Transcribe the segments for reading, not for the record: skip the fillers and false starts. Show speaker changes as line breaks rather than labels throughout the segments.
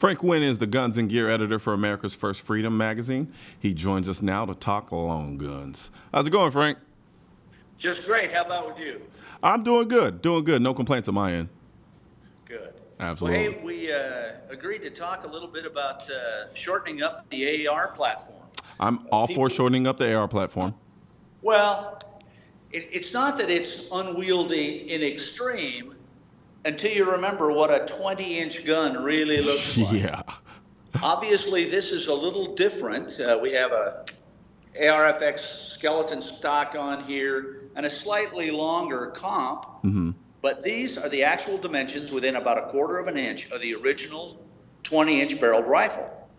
Frank Winn is the guns and gear editor for America's First Freedom magazine. He joins us now to talk long guns. How's it going, Frank?
Just great. How about with you?
I'm doing good. No complaints on my end.
Good.
Absolutely.
Well, hey, we agreed to talk a little bit about shortening up the AR platform.
I'm all for shortening up the AR platform.
Well, it's not that it's unwieldy in extreme until you remember what a 20-inch gun really looks like.
Yeah.
Obviously, this is a little different. We have a ARFX skeleton stock on here and a slightly longer comp.
Mm-hmm.
But these are the actual dimensions within about 1/4 of an inch of the original 20-inch barreled rifle.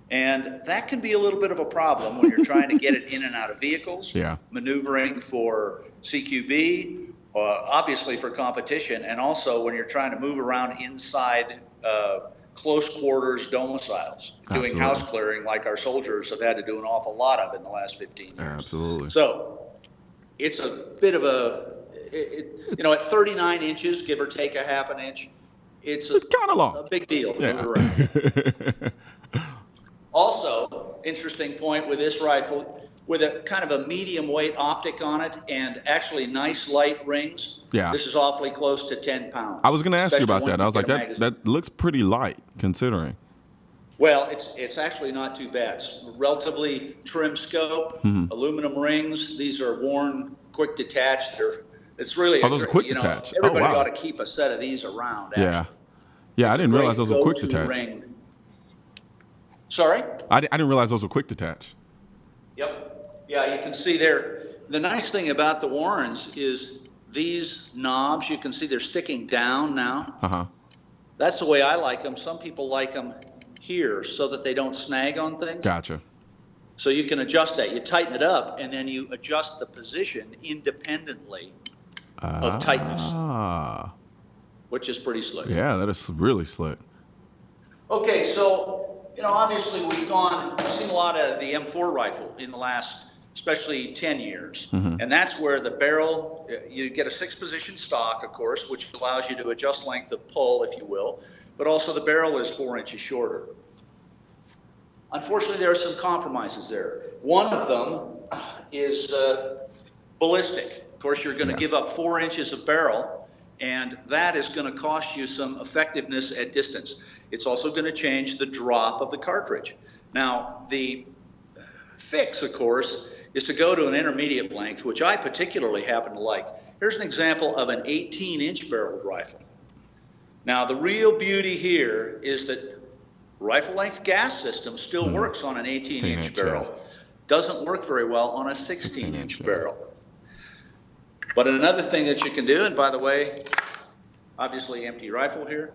And that can be a little bit of a problem when you're trying to get it in and out of vehicles, maneuvering for CQB, obviously for competition, and also when you're trying to move around inside close quarters domiciles, doing house clearing like our soldiers have had to do an awful lot of in the last 15 years.
Absolutely.
So it's a bit of at 39 inches, give or take 1/2 inch, it's
kind of long.
A big deal.
Yeah.
Also, interesting point with this rifle, with a kind of a medium weight optic on it and actually nice light rings.
Yeah.
This is awfully close to 10 pounds.
I was going to ask you about that. I was like, that looks pretty light considering.
Well, it's actually not too bad. It's relatively trim scope, aluminum rings. These are worn, quick detach. It's really
those are quick detach.
Everybody ought to keep a set of these around. Actually.
Yeah. I didn't realize those were quick detach.
Ring. Sorry?
I didn't realize those were quick detach.
Yep. Yeah, you can see there. The nice thing about the Warrens is these knobs, you can see they're sticking down now.
Uh-huh.
That's the way I like them. Some people like them here so that they don't snag on things.
Gotcha.
So you can adjust that. You tighten it up, and then you adjust the position independently of tightness, which is pretty slick.
Yeah, that is really slick.
Okay, so obviously we've seen a lot of the M4 rifle in the last, especially 10 years.
Mm-hmm.
And that's where the barrel, you get a 6-position stock, of course, which allows you to adjust length of pull, if you will. But also the barrel is 4 inches shorter. Unfortunately, there are some compromises there. One of them is ballistic. Of course, you're going to give up 4 inches of barrel, and that is going to cost you some effectiveness at distance. It's also going to change the drop of the cartridge. Now, the fix, of course, is to go to an intermediate length, which I particularly happen to like. Here's an example of an 18-inch barreled rifle. Now, the real beauty here is that rifle length gas system still works on an 18-inch barrel. Doesn't work very well on a 16-inch barrel. But another thing that you can do, and by the way, obviously empty rifle here.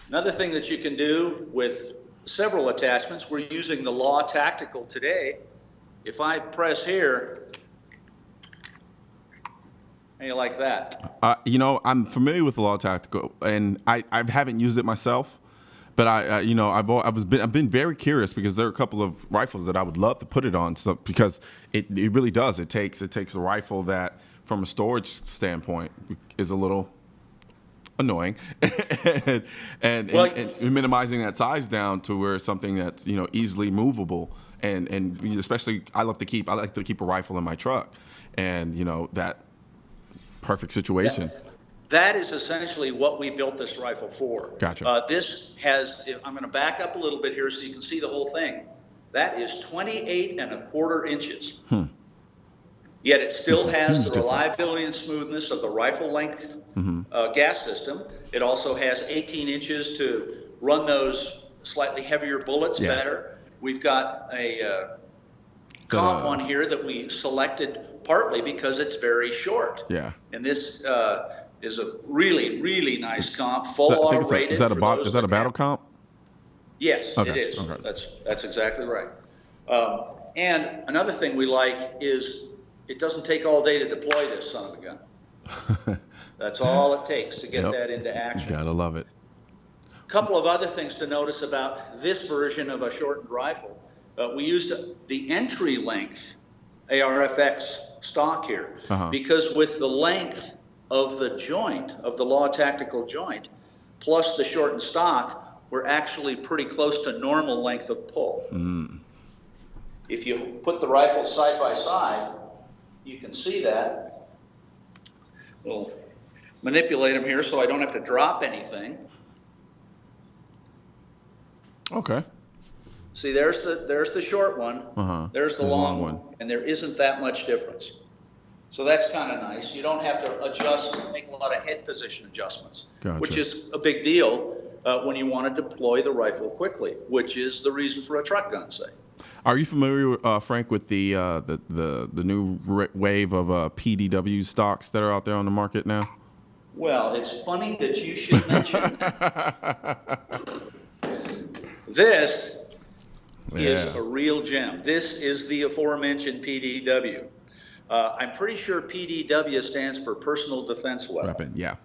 Another thing that you can do with several attachments, we're using the Law Tactical today. If I press here, how do you like that?
I'm familiar with the Law Tactical, and I haven't used it myself. But I've been very curious because there are a couple of rifles that I would love to put it on. So because it really does. It takes a rifle that, from a storage standpoint, is a little annoying, and minimizing that size down to where it's something that's easily movable, and especially I like to keep a rifle in my truck, and that perfect situation.
That is essentially what we built this rifle for.
Gotcha.
This has, I'm going to back up a little bit here so you can see the whole thing. That is 28 1/4 inches. Yet it still has the reliability and smoothness of the rifle length gas system. It also has 18 inches to run those slightly heavier bullets better. We've got a comp on here that we selected partly because it's very short.
Yeah.
And this is a really, really nice comp, full auto rated.
Is that a battle comp?
Yes,
okay.
It is.
Okay.
That's exactly right. And another thing we like is it doesn't take all day to deploy this son of a gun. That's all it takes to get that into action.
Gotta love it.
A couple of other things to notice about this version of a shortened rifle. We used the entry length ARFX stock here because with the length of the joint, of the Law Tactical joint, plus the shortened stock, we're actually pretty close to normal length of pull. If you put the rifles side by side, you can see that. We'll manipulate them here so I don't have to drop anything.
Okay.
See, there's the short one. There's the long one. And there isn't that much difference. So that's kind of nice. You don't have to adjust, make a lot of head position adjustments, which is a big deal when you want to deploy the rifle quickly, which is the reason for a truck gun, say.
Are you familiar, Frank, with the new wave of PDW stocks that are out there on the market now?
Well, it's funny that you should mention that. This is a real gem. This is the aforementioned PDW. I'm pretty sure PDW stands for Personal Defense Weapon.
Yeah.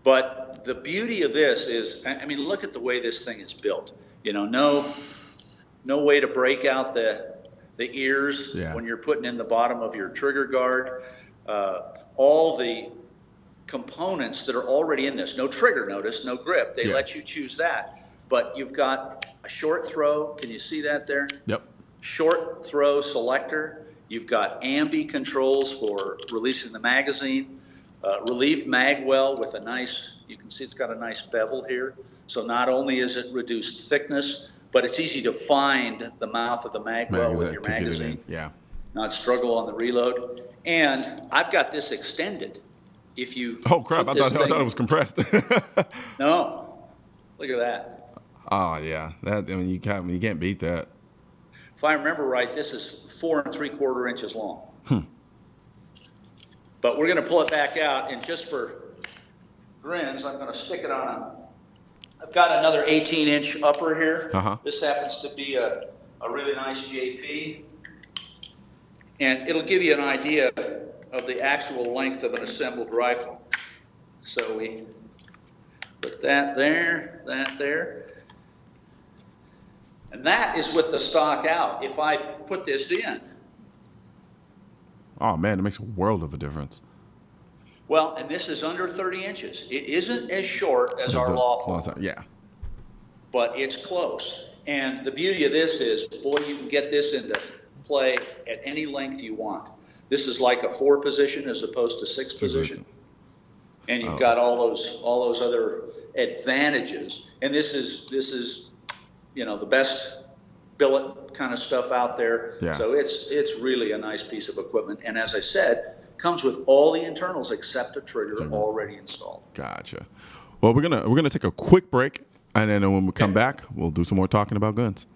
But the beauty of this is, I mean, look at the way this thing is built. You know, no way to break out the ears when you're putting in the bottom of your trigger guard. All the components that are already in this. No trigger, notice, no grip. They let you choose that. But you've got a short throw. Can you see that there?
Yep.
Short throw selector. You've got ambi controls for releasing the magazine. Relief mag well with a nice, you can see it's got a nice bevel here. So not only is it reduced thickness, but it's easy to find the mouth of the mag well with your magazine.
Yeah.
Not struggle on the reload. And I've got this extended. If you
I thought it was compressed.
No. Look at that.
Oh yeah, you can't beat that.
If I remember right, this is 4 3/4 inches long. But we're going to pull it back out, and just for grins, I'm going to stick it on I've got another 18-inch upper here. This happens to be a really nice JP, and it'll give you an idea of the actual length of an assembled rifle. So we put that there, and that is with the stock out. If I put this in,
oh man, it makes a world of a difference.
Well, and this is under 30 inches. It isn't as short as our lawful.
Yeah.
But it's close. And the beauty of this is, boy, you can get this into play at any length you want. This is like a 4 position as opposed to 6 position. And you've got all those other advantages. And this is the best billet kind of stuff out there.
Yeah.
So it's really a nice piece of equipment. And as I said, comes with all the internals except a trigger already installed.
Gotcha. Well, we're gonna take a quick break, and then when we come back, we'll do some more talking about guns.